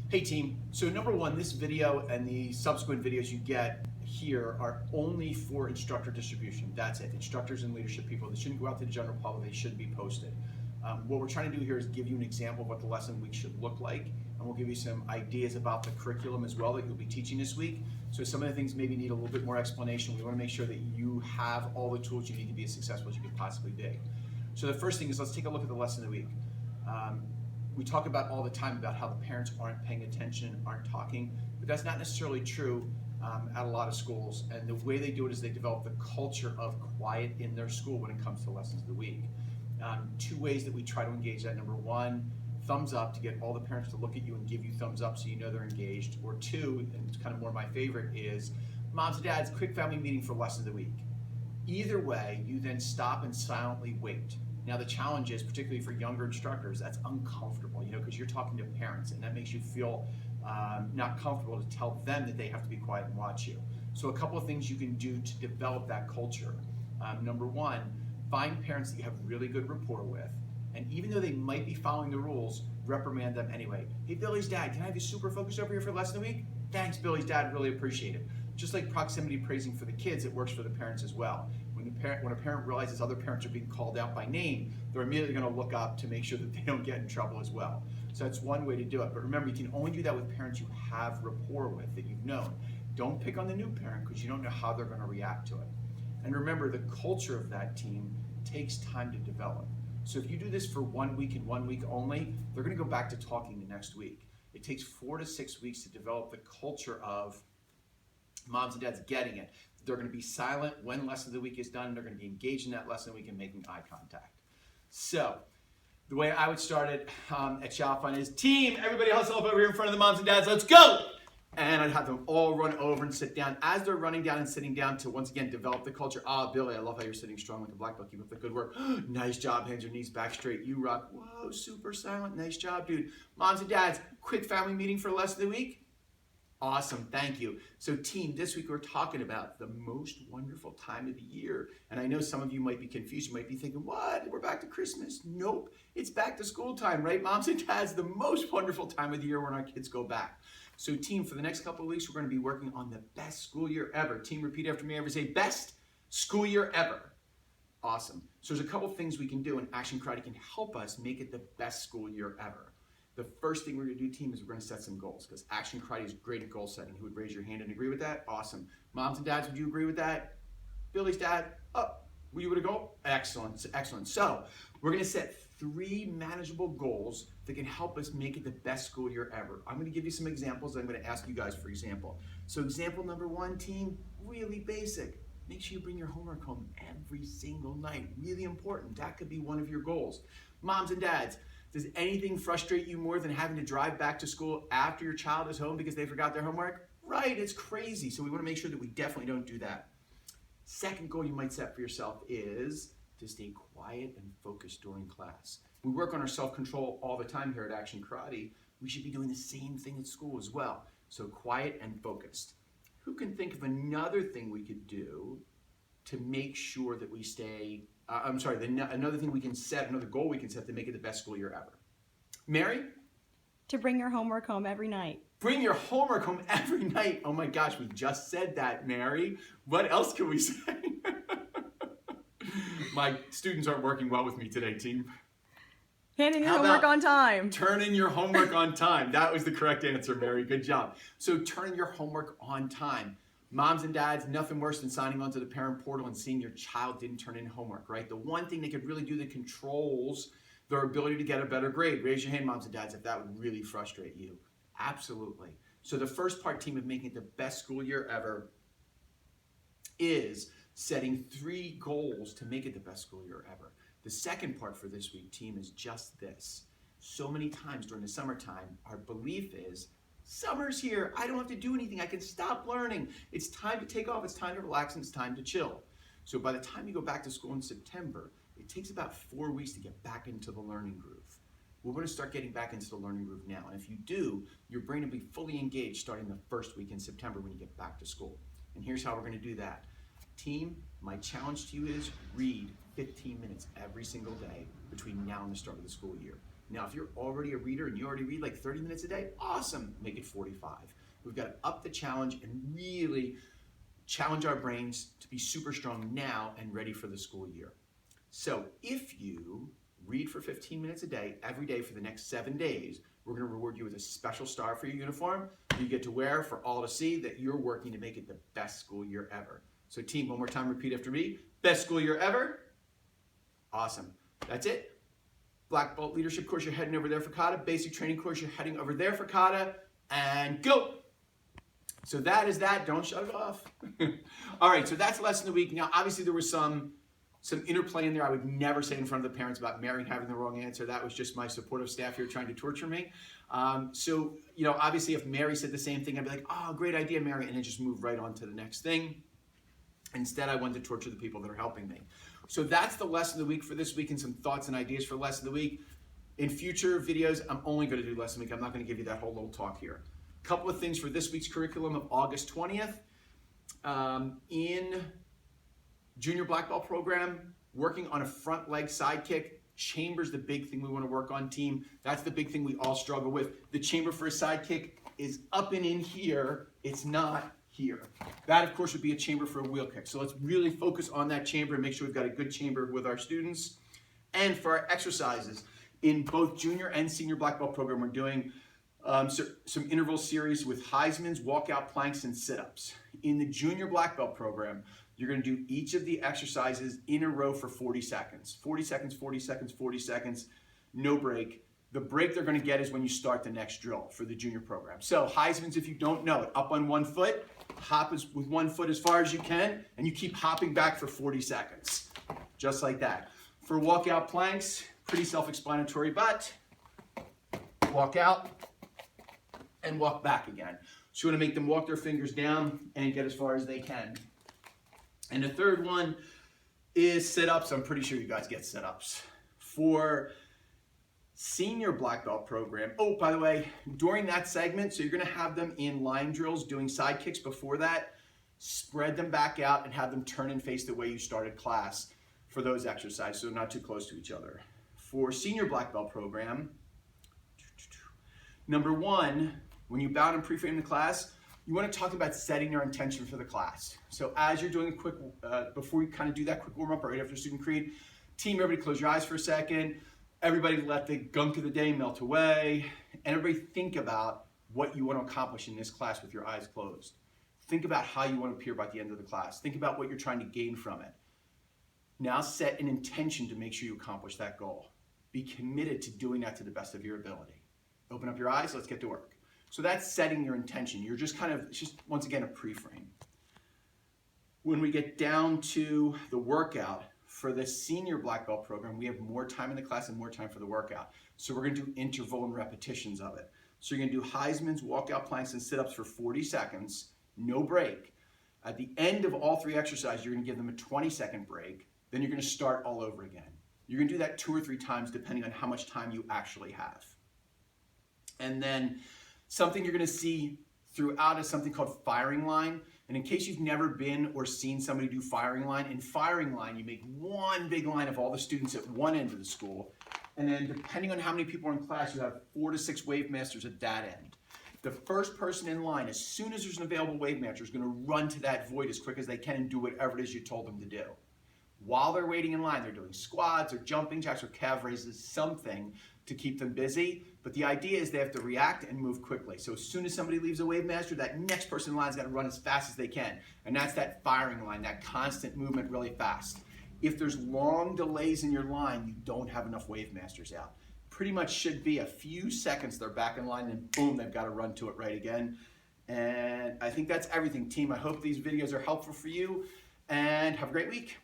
Hey team, so number one, this video and the subsequent videos you get here are only for instructor distribution. That's it. Instructors and leadership people, they shouldn't go out to the general public, they shouldn't be posted. What we're trying to do here is give you an example of what the lesson week should look like, and we'll give you some ideas about the curriculum as well that you'll be teaching this week. So some of the things maybe need a little bit more explanation. We want to make sure that you have all the tools you need to be as successful as you can possibly be. So the first thing is, let's take a look at the lesson of the week. We talk about all the time about how the parents aren't paying attention, aren't talking, but that's not necessarily true at a lot of schools. And the way they do it is they develop the culture of quiet in their school when it comes to lessons of the week. Two ways that we try to engage that. Number one, thumbs up to get all the parents to look at you and give you thumbs up so you know they're engaged. Or two, and it's kind of more my favorite, is moms and dads, quick family meeting for lesson of the week. Either way, you then stop and silently wait. Now the challenge is, particularly for younger instructors, that's uncomfortable, because you're talking to parents and that makes you feel not comfortable to tell them that they have to be quiet and watch you. So a couple of things you can do to develop that culture. Number one, find parents that you have really good rapport with, and even though they might be following the rules, reprimand them anyway. Hey, Billy's dad, can I have you super focused over here for lesson of the week? Thanks, Billy's dad, really appreciate it. Just like proximity praising for the kids, it works for the parents as well. When a parent realizes other parents are being called out by name, they're immediately going to look up to make sure that they don't get in trouble as well. So that's one way to do it. But remember, you can only do that with parents you have rapport with, that you've known. Don't pick on the new parent because you don't know how they're going to react to it. And remember, the culture of that team takes time to develop. So if you do this for 1 week and 1 week only, they're going to go back to talking the next week. It takes 4 to 6 weeks to develop the culture of moms and dads getting it. They're going to be silent when lesson of the week is done. They're going to be engaged in that lesson of the week and making eye contact. So the way I would start it at Chalfont is, team, everybody hustle up over here in front of the moms and dads. Let's go. And I'd have them all run over and sit down. As they're running down and sitting down to, once again, develop the culture. Billy, I love how you're sitting strong like a black belt. Keep up the good work. Nice job. Hands or knees back straight. You rock. Whoa, super silent. Nice job, dude. Moms and dads, quick family meeting for lesson of the week. Awesome, thank you. So team, this week we're talking about the most wonderful time of the year. And I know some of you might be confused. You might be thinking, what? We're back to Christmas? Nope, it's back to school time, right? Moms and dads, the most wonderful time of the year when our kids go back. So team, for the next couple of weeks, we're gonna be working on the best school year ever. Team, repeat after me, everybody say, best school year ever. Awesome. So there's a couple things we can do, and Action Karate can help us make it the best school year ever. The first thing we're going to do, team, is we're going to set some goals, because Action Karate is great at goal setting. Who would raise your hand and agree with that? Awesome. Moms and dads, would you agree with that? Billy's dad, were you going to go? Excellent, excellent. So we're going to set 3 manageable goals that can help us make it the best school year ever. I'm going to give you some examples. I'm going to ask you guys for example. So example number 1, team, really basic. Make sure you bring your homework home every single night. Really important. That could be one of your goals. Moms and dads, does anything frustrate you more than having to drive back to school after your child is home because they forgot their homework? Right, it's crazy. So we want to make sure that we definitely don't do that. Second goal you might set for yourself is to stay quiet and focused during class. We work on our self-control all the time here at Action Karate. We should be doing the same thing at school as well. So quiet and focused. Who can think of another thing we could do to make sure that we stay another thing we can set, another goal we can set to make it the best school year ever? Mary? To bring your homework home every night. Bring your homework home every night. Oh my gosh, we just said that, Mary. What else can we say? My students aren't working well with me today, team. Hand in your homework on time. Turn in your homework on time. That was the correct answer, Mary. Good job. So turn in your homework on time. Moms and dads, nothing worse than signing onto the parent portal and seeing your child didn't turn in homework, right? The one thing they could really do that controls their ability to get a better grade. Raise your hand, moms and dads, if that would really frustrate you. Absolutely. So the first part, team, of making it the best school year ever is setting 3 goals to make it the best school year ever. The second part for this week, team, is just this. So many times during the summertime, our belief is, summer's here, I don't have to do anything, I can stop learning. It's time to take off, it's time to relax, and it's time to chill. So by the time you go back to school in September, it takes about 4 weeks to get back into the learning groove. We're going to start getting back into the learning groove now. And if you do, your brain will be fully engaged starting the first week in September when you get back to school. And here's how we're going to do that. Team, my challenge to you is read 15 minutes every single day between now and the start of the school year. Now, if you're already a reader and you already read like 30 minutes a day, awesome, make it 45. We've got to up the challenge and really challenge our brains to be super strong now and ready for the school year. So if you read for 15 minutes a day, every day for the next 7 days, we're going to reward you with a special star for your uniform that you get to wear for all to see that you're working to make it the best school year ever. So team, one more time, repeat after me. Best school year ever. Awesome. That's it. Black Belt Leadership course, you're heading over there for Kata. Basic training course, you're heading over there for Kata. And go. So that is that. Don't shut it off. All right, so that's lesson of the week. Now, obviously, there was some interplay in there. I would never say in front of the parents about Mary having the wrong answer. That was just my supportive staff here trying to torture me. So, obviously, if Mary said the same thing, I'd be like, oh, great idea, Mary, and then just move right on to the next thing. Instead, I wanted to torture the people that are helping me. So that's the lesson of the week for this week and some thoughts and ideas for lesson of the week. In future videos, I'm only going to do lesson week. I'm not going to give you that whole little talk here. A couple of things for this week's curriculum of August 20th. In Junior Black Belt program, working on a front leg side kick. Chamber's the big thing we want to work on, team. That's the big thing we all struggle with. The chamber for a side kick is up and in here. It's not here. That, of course, would be a chamber for a wheel kick. So let's really focus on that chamber and make sure we've got a good chamber with our students. And for our exercises, in both junior and senior black belt program, we're doing some interval series with Heisman's, walkout planks, and sit-ups. In the junior black belt program, you're going to do each of the exercises in a row for 40 seconds. 40 seconds, 40 seconds, 40 seconds, no break. The break they're going to get is when you start the next drill for the junior program. So Heisman's, if you don't know it, up on 1 foot, hop with 1 foot as far as you can, and you keep hopping back for 40 seconds, just like that. For walkout planks, pretty self-explanatory, but walk out and walk back again. So you want to make them walk their fingers down and get as far as they can. And the third one is sit-ups. I'm pretty sure you guys get sit-ups. For senior black belt program, oh, by the way, during that segment, so you're going to have them in line drills doing side kicks before that, spread them back out and have them turn and face the way you started class for those exercises, so not too close to each other. For senior black belt program, number one, when you bow and pre-frame the class, you want to talk about setting your intention for the class. So as you're doing a quick, before you kind of do that quick warm-up right after student creed, team, everybody close your eyes for a second. Everybody let the gunk of the day melt away. And everybody think about what you want to accomplish in this class with your eyes closed. Think about how you want to appear by the end of the class. Think about what you're trying to gain from it. Now set an intention to make sure you accomplish that goal. Be committed to doing that to the best of your ability. Open up your eyes, let's get to work. So that's setting your intention. You're just kind of, it's just once again a pre-frame. When we get down to the workout, for the senior black belt program, we have more time in the class and more time for the workout. So we're going to do interval and repetitions of it. So you're going to do Heisman's, walkout planks, and sit-ups for 40 seconds, no break. At the end of all 3 exercises, you're going to give them a 20-second break. Then you're going to start all over again. You're going to do that 2 or 3 times depending on how much time you actually have. And then something you're going to see throughout is something called firing line. And in case you've never been or seen somebody do firing line, in firing line, you make one big line of all the students at one end of the school. And then depending on how many people are in class, you have 4 to 6 wave masters at that end. The first person in line, as soon as there's an available wave master, is going to run to that void as quick as they can and do whatever it is you told them to do. While they're waiting in line, they're doing squats or jumping jacks or calf raises, something to keep them busy. But the idea is they have to react and move quickly. So as soon as somebody leaves a wave master, that next person in line has got to run as fast as they can. And that's that firing line, that constant movement really fast. If there's long delays in your line, you don't have enough wave masters out. Pretty much should be a few seconds they're back in line and boom, they've got to run to it right again. And I think that's everything, team. I hope these videos are helpful for you and have a great week.